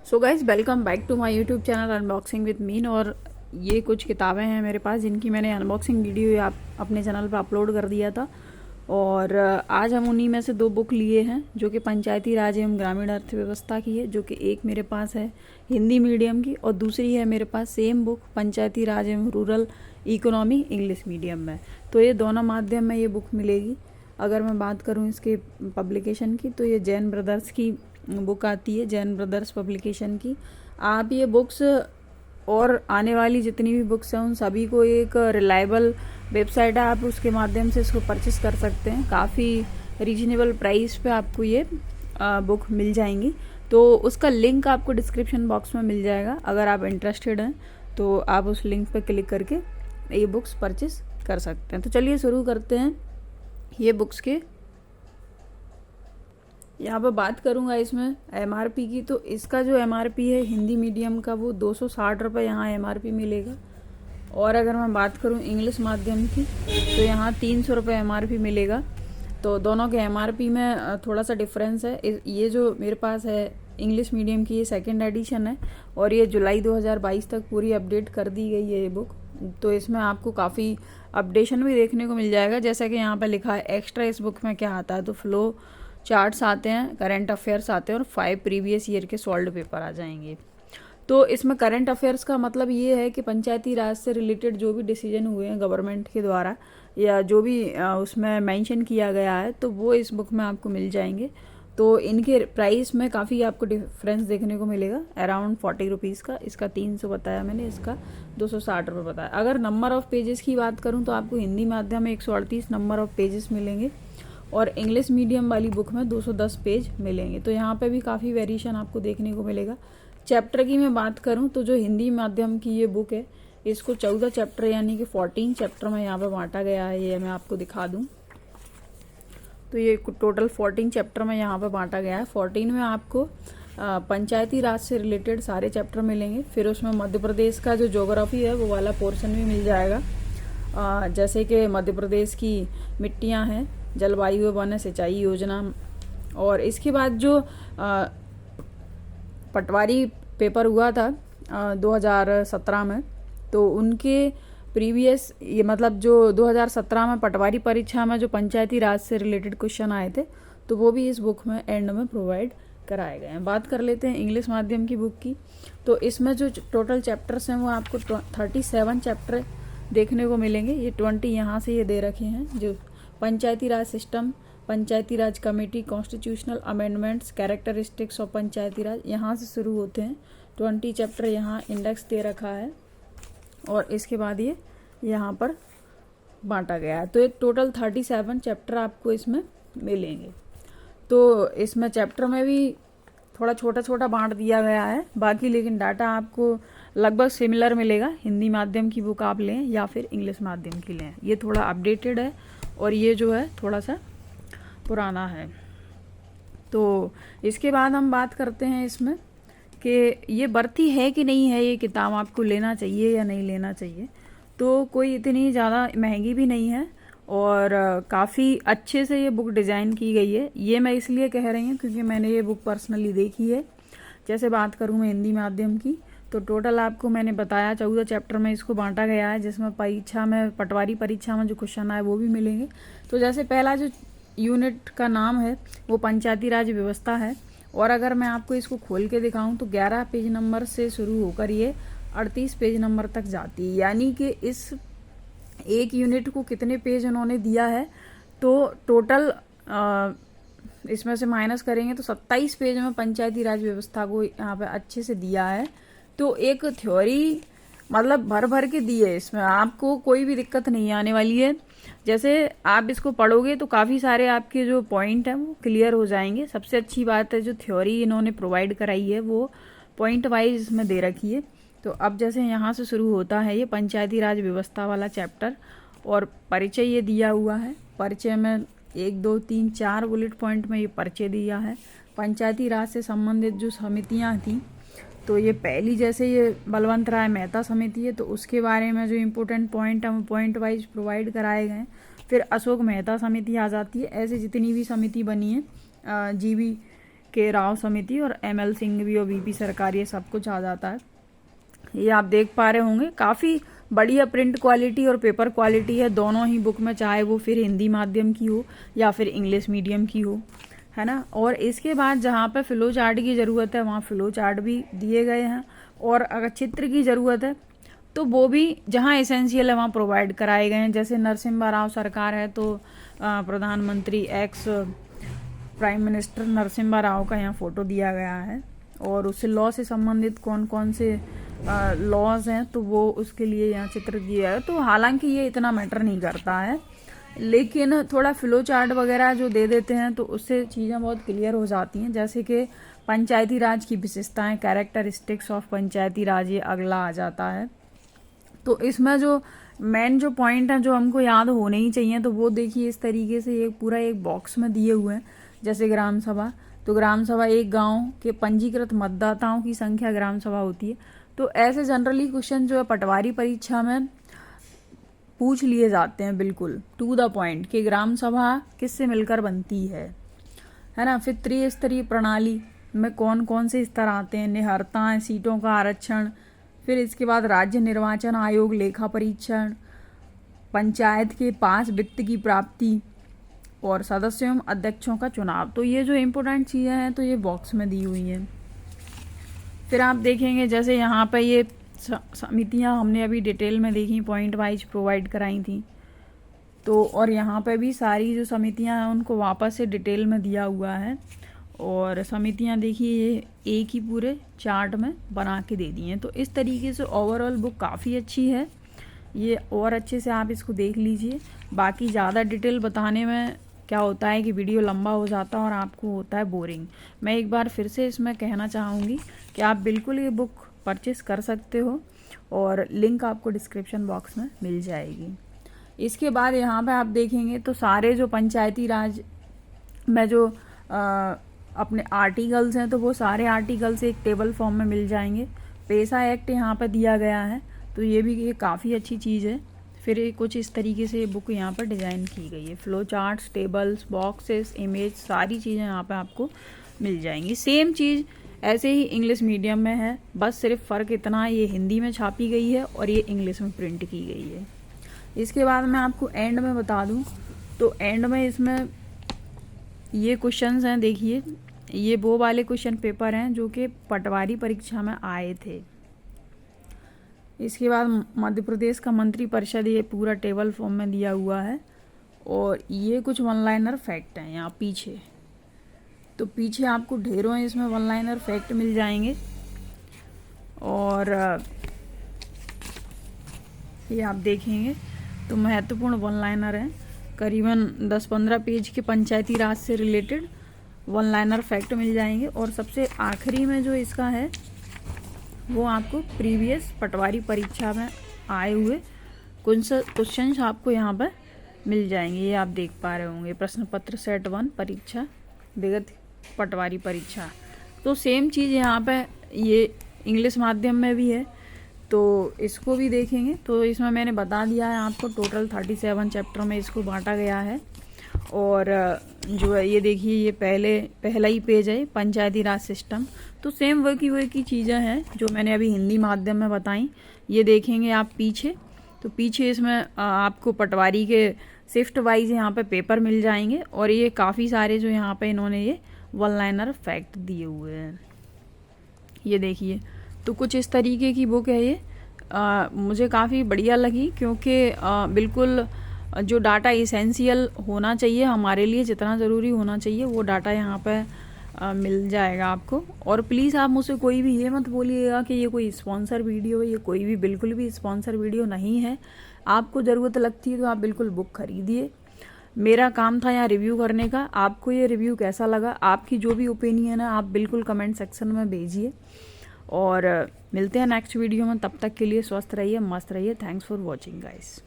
So guys welcome back to my YouTube channel unboxing with मीन। और ये कुछ किताबें हैं मेरे पास जिनकी मैंने अनबॉक्सिंग वीडियो आप अपने चैनल पर अपलोड कर दिया था। और आज हम उन्हीं में से दो बुक लिए हैं जो कि पंचायती राज एवं ग्रामीण अर्थव्यवस्था की है, जो कि एक मेरे पास है हिंदी मीडियम की और दूसरी है मेरे पास सेम बुक पंचायती राज एवं रूरल इकोनॉमी इंग्लिश मीडियम में। तो ये दोनों माध्यम में ये बुक मिलेगी। अगर मैं बात करूँ इसके पब्लिकेशन की तो ये जैन ब्रदर्स की बुक आती है, जैन ब्रदर्स पब्लिकेशन की। आप ये बुक्स और आने वाली जितनी भी बुक्स हैं उन सभी को एक रिलायबल वेबसाइट है, आप उसके माध्यम से इसको परचेस कर सकते हैं। काफ़ी रीजनेबल प्राइस पे आपको ये बुक मिल जाएंगी। तो उसका लिंक आपको डिस्क्रिप्शन बॉक्स में मिल जाएगा। अगर आप इंटरेस्टेड हैं तो आप उस लिंक पर क्लिक करके ये बुक्स परचेस कर सकते हैं। तो चलिए शुरू करते हैं ये बुक्स के। यहाँ पर बात करूँगा इसमें MRP की, तो इसका जो MRP है हिंदी मीडियम का वो 260 रुपये यहाँ MRP मिलेगा। और अगर मैं बात करूँ इंग्लिश माध्यम की तो यहाँ 300 रुपये MRP मिलेगा। तो दोनों के MRP में थोड़ा सा डिफरेंस है। ये जो मेरे पास है इंग्लिश मीडियम की ये सेकंड एडिशन है और ये जुलाई 2022 तक पूरी अपडेट कर दी गई है ये बुक। तो इसमें आपको काफ़ी अपडेशन भी देखने को मिल जाएगा। जैसा कि यहाँ पर लिखा है एक्स्ट्रा इस बुक में क्या आता है, तो फ्लो चार्ट्स आते हैं, करंट अफेयर्स आते हैं और 5 प्रीवियस ईयर के सॉल्व पेपर आ जाएंगे। तो इसमें करंट अफेयर्स का मतलब ये है कि पंचायती राज से रिलेटेड जो भी डिसीजन हुए हैं गवर्नमेंट के द्वारा या जो भी उसमें मेंशन किया गया है तो वो इस बुक में आपको मिल जाएंगे। तो इनके प्राइस में काफ़ी आपको डिफरेंस देखने को मिलेगा, अराउंड 40 रुपीज़ का। इसका 300 बताया मैंने, इसका 260 रुपये बताया। अगर नंबर ऑफ़ पेजेस की बात करूँ तो आपको हिंदी माध्यम में 138 नंबर ऑफ़ पेजेस मिलेंगे और इंग्लिश मीडियम वाली बुक में 210 पेज मिलेंगे। तो यहाँ पे भी काफ़ी वेरिएशन आपको देखने को मिलेगा। चैप्टर की मैं बात करूँ तो जो हिंदी माध्यम की ये बुक है इसको 14 चैप्टर यानी कि 14 चैप्टर में यहाँ पे बांटा गया है। ये मैं आपको दिखा दूँ तो ये टोटल 14 चैप्टर में यहाँ पे बांटा गया है। 14 में आपको पंचायती राज से रिलेटेड सारे चैप्टर मिलेंगे। फिर उसमें मध्य प्रदेश का जो ज्योग्राफी है वो वाला पोर्शन भी मिल जाएगा। जैसे कि मध्य प्रदेश की मिट्टियाँ हैं, जलवायु वन सिंचाई योजना। और इसके बाद जो पटवारी पेपर हुआ था 2017 में, तो उनके प्रीवियस ये मतलब जो 2017 में पटवारी परीक्षा में जो पंचायती राज से रिलेटेड क्वेश्चन आए थे तो वो भी इस बुक में एंड में प्रोवाइड कराए गए हैं। बात कर लेते हैं इंग्लिश माध्यम की बुक की। तो इसमें जो टोटल चैप्टर्स हैं वो आपको 37 चैप्टर देखने को मिलेंगे। ये 20 यहाँ से ये दे रखे हैं, जो Panchayati Raj system, Panchayati Raj committee, constitutional amendments, characteristics of Panchayati Raj, यहाँ से शुरू होते हैं। 20 चैप्टर यहाँ इंडेक्स दे रखा है और इसके बाद ये यहाँ पर बांटा गया है। तो ये टोटल 37 चैप्टर आपको इसमें मिलेंगे। तो इसमें चैप्टर में भी थोड़ा छोटा छोटा बांट दिया गया है बाकी, लेकिन डाटा आपको लगभग सिमिलर मिलेगा। हिंदी माध्यम की बुक आप लें या फिर इंग्लिश माध्यम की लें, ये थोड़ा अपडेटेड है और ये जो है थोड़ा सा पुराना है। तो इसके बाद हम बात करते हैं इसमें कि ये बरती है कि नहीं है, ये किताब आपको लेना चाहिए या नहीं लेना चाहिए। तो कोई इतनी ज़्यादा महंगी भी नहीं है और काफ़ी अच्छे से ये बुक डिज़ाइन की गई है। ये मैं इसलिए कह रही हूँ क्योंकि मैंने ये बुक पर्सनली देखी है। जैसे बात करूँ मैं हिंदी माध्यम की तो टोटल आपको मैंने बताया 14 चैप्टर में इसको बांटा गया है, जिसमें परीक्षा में पटवारी परीक्षा में जो क्वेश्चन आए वो भी मिलेंगे। तो जैसे पहला जो यूनिट का नाम है वो पंचायती राज व्यवस्था है और अगर मैं आपको इसको खोल के दिखाऊं तो 11 पेज नंबर से शुरू होकर ये 38 पेज नंबर तक जाती है। यानी कि इस एक यूनिट को कितने पेज उन्होंने दिया है, तो टोटल इसमें से माइनस करेंगे तो 27 पेज में पंचायती राज व्यवस्था को यहाँ पे अच्छे से दिया है। तो एक थ्योरी मतलब भर भर के दी है, इसमें आपको कोई भी दिक्कत नहीं आने वाली है। जैसे आप इसको पढ़ोगे तो काफ़ी सारे आपके जो पॉइंट हैं वो क्लियर हो जाएंगे। सबसे अच्छी बात है जो थ्योरी इन्होंने प्रोवाइड कराई है वो पॉइंट वाइज इसमें दे रखी है। तो अब जैसे यहाँ से शुरू होता है ये पंचायती राज व्यवस्था वाला चैप्टर और परिचय ये दिया हुआ है। परिचय में 1 2 3 4 बुलेट पॉइंट में ये परिचय दिया है। पंचायती राज से संबंधित जो समितियाँ थी तो ये पहली जैसे ये बलवंत राय मेहता समिति है तो उसके बारे में जो इम्पोर्टेंट पॉइंट है वो पॉइंट वाइज प्रोवाइड कराए गए। फिर अशोक मेहता समिति आ जाती है। ऐसे जितनी भी समिति बनी है जीवी के राव समिति और ML सिंघवी और VP सरकार, ये सब कुछ आ जाता है। ये आप देख पा रहे होंगे, काफ़ी बढ़िया प्रिंट क्वालिटी और पेपर क्वालिटी है दोनों ही बुक में, चाहे वो फिर हिंदी माध्यम की हो या फिर इंग्लिश मीडियम की हो, है ना। और इसके बाद जहाँ पे फ्लो चार्ट की ज़रूरत है वहाँ फ्लो चार्ट भी दिए गए हैं, और अगर चित्र की ज़रूरत है तो वो भी जहाँ एसेंशियल है वहाँ प्रोवाइड कराए गए हैं। जैसे नरसिम्हा राव सरकार है तो प्रधानमंत्री ex prime minister Narasimha Rao का यहाँ फ़ोटो दिया गया है, और उससे लॉ से संबंधित कौन कौन से लॉज हैं तो वो उसके लिए यहाँ चित्र दिया है। तो हालांकि ये इतना मैटर नहीं करता है, लेकिन थोड़ा फ्लो चार्ट वगैरह जो दे देते हैं तो उससे चीज़ें बहुत क्लियर हो जाती हैं। जैसे कि पंचायती राज की विशेषताएं, कैरेक्टरिस्टिक्स ऑफ पंचायती राज, ये अगला आ जाता है। तो इसमें जो मेन जो पॉइंट हैं जो हमको याद होने ही चाहिए, तो वो देखिए इस तरीके से ये पूरा एक बॉक्स में दिए हुए हैं। जैसे ग्राम सभा, तो ग्राम सभा एक गांव के पंजीकृत मतदाताओं की संख्या ग्राम सभा होती है। तो ऐसे जनरली क्वेश्चन जो है पटवारी परीक्षा में पूछ लिए जाते हैं, बिल्कुल टू द पॉइंट, कि ग्राम सभा किससे मिलकर बनती है ना। फिर त्रिस्तरीय प्रणाली में कौन कौन से स्तर आते हैं, निहरताएं, सीटों का आरक्षण, फिर इसके बाद राज्य निर्वाचन आयोग, लेखा परीक्षण, पंचायत के पास वित्त की प्राप्ति और सदस्यों एवं अध्यक्षों का चुनाव। तो ये जो इम्पोर्टेंट चीज़ें हैं तो ये बॉक्स में दी हुई हैं। फिर आप देखेंगे जैसे यहाँ पे ये समितियाँ हमने अभी डिटेल में देखी, पॉइंट वाइज प्रोवाइड कराई थी, तो और यहाँ पे भी सारी जो समितियाँ हैं उनको वापस से डिटेल में दिया हुआ है। और समितियाँ देखिए ये एक ही पूरे चार्ट में बना के दे दी हैं। तो इस तरीके से ओवरऑल बुक काफ़ी अच्छी है, ये और अच्छे से आप इसको देख लीजिए। बाकी ज़्यादा डिटेल बताने में क्या होता है कि वीडियो लंबा हो जाता है और आपको होता है बोरिंग। मैं एक बार फिर से इसमें कहना चाहूँगी कि आप बिल्कुल ये बुक परचेस कर सकते हो, और लिंक आपको डिस्क्रिप्शन बॉक्स में मिल जाएगी। इसके बाद यहाँ पे आप देखेंगे तो सारे जो पंचायती राज में जो अपने आर्टिकल्स हैं तो वो सारे आर्टिकल्स एक टेबल फॉर्म में मिल जाएंगे। पैसा एक्ट यहाँ पर दिया गया है, तो ये भी ये काफ़ी अच्छी चीज़ है। फिर कुछ इस तरीके से बुक यहाँ पर डिज़ाइन की गई है, flow charts, tables, boxes, image, सारी चीज़ें यहाँ पे आपको मिल जाएंगी। सेम चीज़ ऐसे ही इंग्लिश मीडियम में है, बस सिर्फ फ़र्क इतना है ये हिंदी में छापी गई है और ये इंग्लिश में प्रिंट की गई है। इसके बाद मैं आपको एंड में बता दूँ तो एंड में इसमें ये क्वेश्चंस हैं, देखिए ये वो वाले क्वेश्चन पेपर हैं जो कि पटवारी परीक्षा में आए थे। इसके बाद मध्य प्रदेश का मंत्री परिषद, ये पूरा टेबल फॉर्म में दिया हुआ है, और ये कुछ वन लाइनर फैक्ट हैं यहाँ पीछे। तो पीछे आपको ढेरों इसमें वन लाइनर फैक्ट मिल जाएंगे, और ये आप देखेंगे तो महत्वपूर्ण वन लाइनर हैं, करीबन 10-15 पेज के पंचायती राज से रिलेटेड वन लाइनर फैक्ट मिल जाएंगे। और सबसे आखिरी में जो इसका है वो आपको प्रीवियस पटवारी परीक्षा में आए हुए क्वेश्चंस आपको यहाँ पर मिल जाएंगे। ये आप देख पा रहे होंगे, प्रश्न पत्र सेट 1 परीक्षा विगत पटवारी परीक्षा। तो सेम चीज़ यहाँ पे ये इंग्लिश माध्यम में भी है, तो इसको भी देखेंगे। तो इसमें मैंने बता दिया है आपको, टोटल 37 चैप्टर में इसको बांटा गया है। और जो है ये देखिए ये पहला ही पेज है, पंचायती राज सिस्टम। तो सेम वही की चीज़ें हैं जो मैंने अभी हिंदी माध्यम में बताई, ये देखेंगे आप पीछे। तो पीछे इसमें आपको पटवारी के शिफ्ट वाइज यहाँ पे पेपर मिल जाएंगे, और ये काफ़ी सारे जो यहाँ पे इन्होंने ये वन लाइनर फैक्ट दिए हुए हैं, ये देखिए। तो कुछ इस तरीके की बुक है ये, मुझे काफ़ी बढ़िया लगी, क्योंकि बिल्कुल जो डाटा इसेंशियल होना चाहिए हमारे लिए, जितना ज़रूरी होना चाहिए वो डाटा यहाँ पे मिल जाएगा आपको। और प्लीज़ आप मुझसे कोई भी ये मत बोलिएगा कि ये कोई स्पॉन्सर वीडियो है, ये कोई भी बिल्कुल भी स्पॉन्सर वीडियो नहीं है। आपको ज़रूरत लगती है तो आप बिल्कुल बुक खरीदिए। मेरा काम था यहाँ रिव्यू करने का। आपको ये रिव्यू कैसा लगा, आपकी जो भी ओपिनियन है आप बिल्कुल कमेंट सेक्शन में भेजिए, और मिलते हैं नेक्स्ट वीडियो में। तब तक के लिए स्वस्थ रहिए, मस्त रहिए। Thanks for watching guys.